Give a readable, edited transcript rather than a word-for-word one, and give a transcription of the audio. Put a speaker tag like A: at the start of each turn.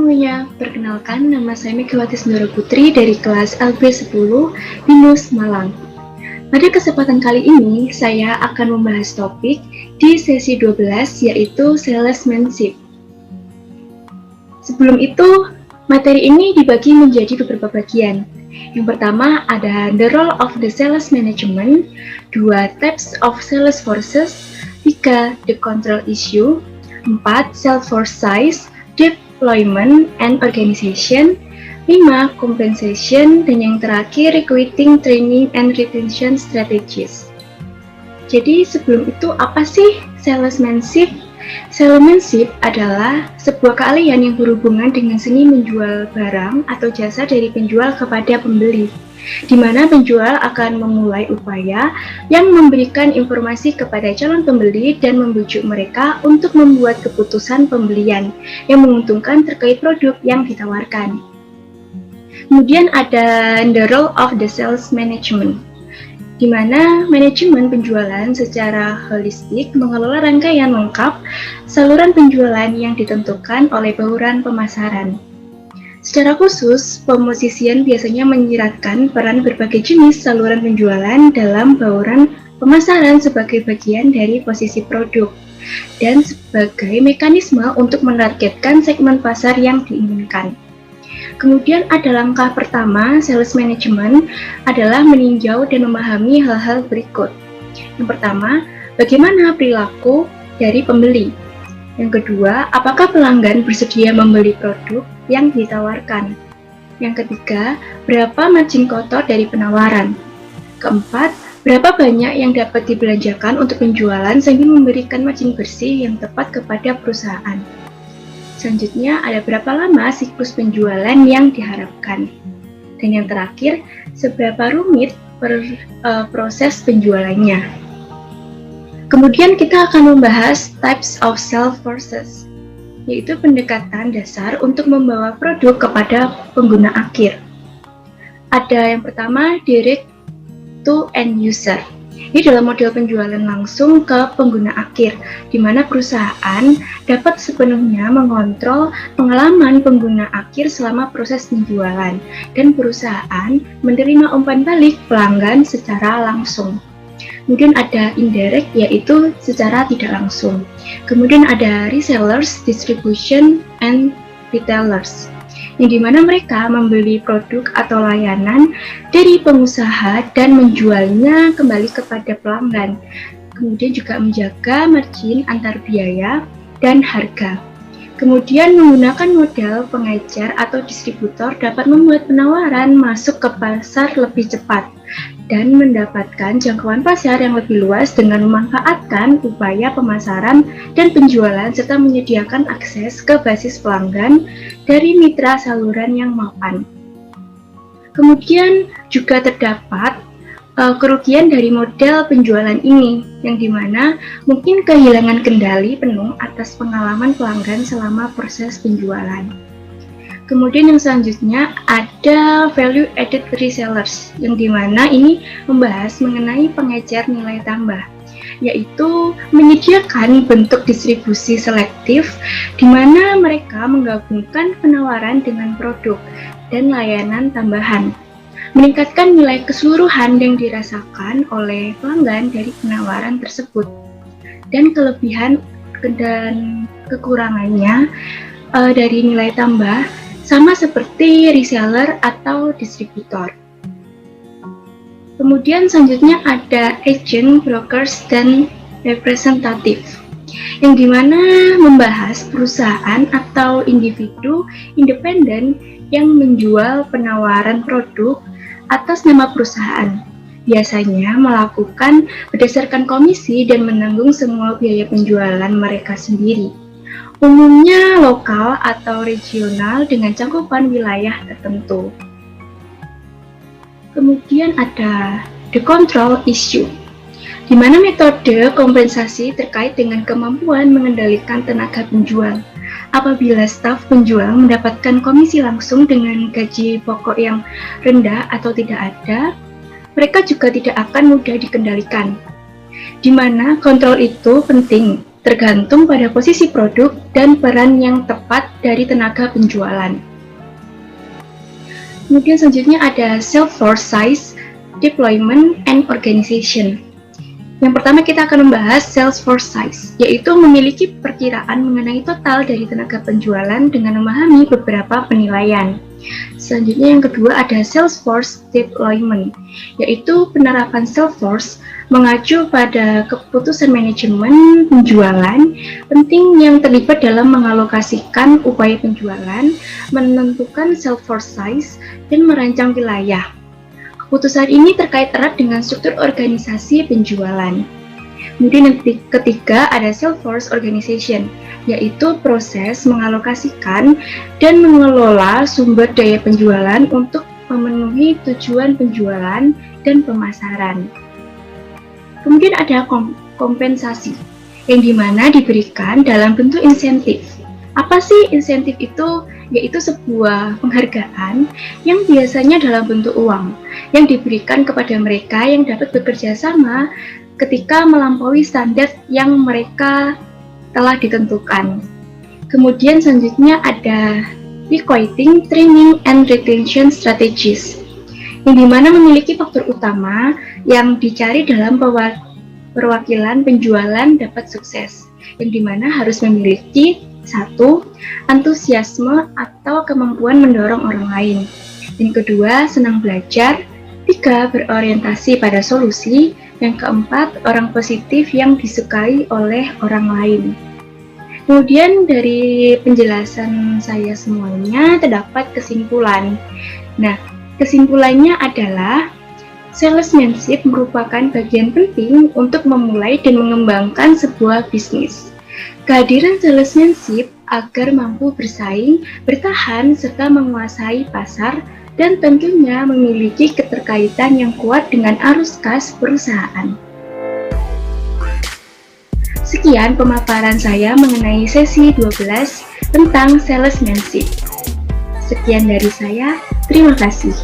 A: semuanya, perkenalkan nama saya Megawati Sendoro Putri dari kelas LB10 Binus Malang. Pada kesempatan kali ini, saya akan membahas topik di sesi 12 yaitu salesmanship. Sebelum itu, materi ini dibagi menjadi beberapa bagian. Yang pertama ada the role of the sales management, 2 types of sales forces, 3 the control issue, 4 sales force size, deployment and organization, 5 compensation, dan yang terakhir recruiting, training, and retention strategies. Jadi sebelum itu apa sih salesmanship? Salesmanship adalah sebuah keahlian yang berhubungan dengan seni menjual barang atau jasa dari penjual kepada pembeli, di mana penjual akan memulai upaya yang memberikan informasi kepada calon pembeli dan membujuk mereka untuk membuat keputusan pembelian yang menguntungkan terkait produk yang ditawarkan. Kemudian ada the role of the sales management, di mana manajemen penjualan secara holistik mengelola rangkaian lengkap saluran penjualan yang ditentukan oleh bauran pemasaran. Secara khusus, pemosisian biasanya menyiratkan peran berbagai jenis saluran penjualan dalam bauran pemasaran sebagai bagian dari posisi produk dan sebagai mekanisme untuk menargetkan segmen pasar yang diinginkan. Kemudian ada langkah pertama, sales management adalah meninjau dan memahami hal-hal berikut. Yang pertama, bagaimana perilaku dari pembeli. Yang kedua, apakah pelanggan bersedia membeli produk yang ditawarkan. Yang ketiga, berapa margin kotor dari penawaran. Keempat, berapa banyak yang dapat dibelanjakan untuk penjualan sehingga memberikan margin bersih yang tepat kepada perusahaan. Selanjutnya, ada berapa lama siklus penjualan yang diharapkan. Dan yang terakhir, seberapa rumit proses penjualannya. Kemudian kita akan membahas types of sales forces, yaitu pendekatan dasar untuk membawa produk kepada pengguna akhir. Ada yang pertama, direct to end user. Ini adalah model penjualan langsung ke pengguna akhir, di mana perusahaan dapat sepenuhnya mengontrol pengalaman pengguna akhir selama proses penjualan, dan perusahaan menerima umpan balik pelanggan secara langsung. Kemudian ada indirect, yaitu secara tidak langsung. Kemudian ada resellers, distribution, and retailers, yang dimana mereka membeli produk atau layanan dari pengusaha dan menjualnya kembali kepada pelanggan. Kemudian juga menjaga margin antar biaya dan harga. Kemudian menggunakan model pengecer atau distributor dapat membuat penawaran masuk ke pasar lebih cepat dan mendapatkan jangkauan pasar yang lebih luas dengan memanfaatkan upaya pemasaran dan penjualan serta menyediakan akses ke basis pelanggan dari mitra saluran yang mapan. Kemudian juga terdapat kerugian dari model penjualan ini, yang dimana mungkin kehilangan kendali penuh atas pengalaman pelanggan selama proses penjualan. Kemudian yang selanjutnya ada value added resellers, yang dimana ini membahas mengenai pengecer nilai tambah, yaitu menyediakan bentuk distribusi selektif di mana mereka menggabungkan penawaran dengan produk dan layanan tambahan, meningkatkan nilai keseluruhan yang dirasakan oleh pelanggan dari penawaran tersebut. Dan kelebihan dan kekurangannya dari nilai tambah sama seperti reseller atau distributor. Kemudian selanjutnya ada agent, brokers, dan representatif, yang dimana membahas perusahaan atau individu independen yang menjual penawaran produk atas nama perusahaan, biasanya melakukan berdasarkan komisi dan menanggung semua biaya penjualan mereka sendiri, umumnya lokal atau regional dengan cakupan wilayah tertentu. Kemudian ada the control issue, di mana metode kompensasi terkait dengan kemampuan mengendalikan tenaga penjual. Apabila staf penjual mendapatkan komisi langsung dengan gaji pokok yang rendah atau tidak ada, mereka juga tidak akan mudah dikendalikan. Di mana kontrol itu penting, tergantung pada posisi produk dan peran yang tepat dari tenaga penjualan. Kemudian selanjutnya ada sales force size, deployment, and organization. Yang pertama kita akan membahas sales force size, yaitu memiliki perkiraan mengenai total dari tenaga penjualan dengan memahami beberapa penilaian. Selanjutnya yang kedua ada sales force deployment, yaitu penerapan sales force mengacu pada keputusan manajemen penjualan penting yang terlibat dalam mengalokasikan upaya penjualan, menentukan sales force size, dan merancang wilayah. Keputusan ini terkait erat dengan struktur organisasi penjualan. Kemudian yang ketiga ada sales force organization, yaitu proses mengalokasikan dan mengelola sumber daya penjualan untuk memenuhi tujuan penjualan dan pemasaran. Kemudian ada kompensasi, yang dimana diberikan dalam bentuk insentif. Apa sih insentif itu? Yaitu sebuah penghargaan yang biasanya dalam bentuk uang yang diberikan kepada mereka yang dapat bekerja sama ketika melampaui standar yang mereka telah ditentukan. Kemudian selanjutnya ada recruiting, training, and retention strategies, yang dimana memiliki faktor utama yang dicari dalam perwakilan penjualan dapat sukses, yang dimana harus memiliki 1. Antusiasme atau kemampuan mendorong orang lain. Yang kedua, senang belajar. 3. Berorientasi pada solusi. Yang keempat, orang positif yang disukai oleh orang lain. Kemudian dari penjelasan saya semuanya terdapat kesimpulan. Nah, kesimpulannya adalah salesmanship merupakan bagian penting untuk memulai dan mengembangkan sebuah bisnis. Kehadiran salesmanship agar mampu bersaing, bertahan, serta menguasai pasar, dan tentunya memiliki keterkaitan yang kuat dengan arus kas perusahaan. Sekian pemaparan saya mengenai sesi 12 tentang salesmanship. Sekian dari saya, terima kasih.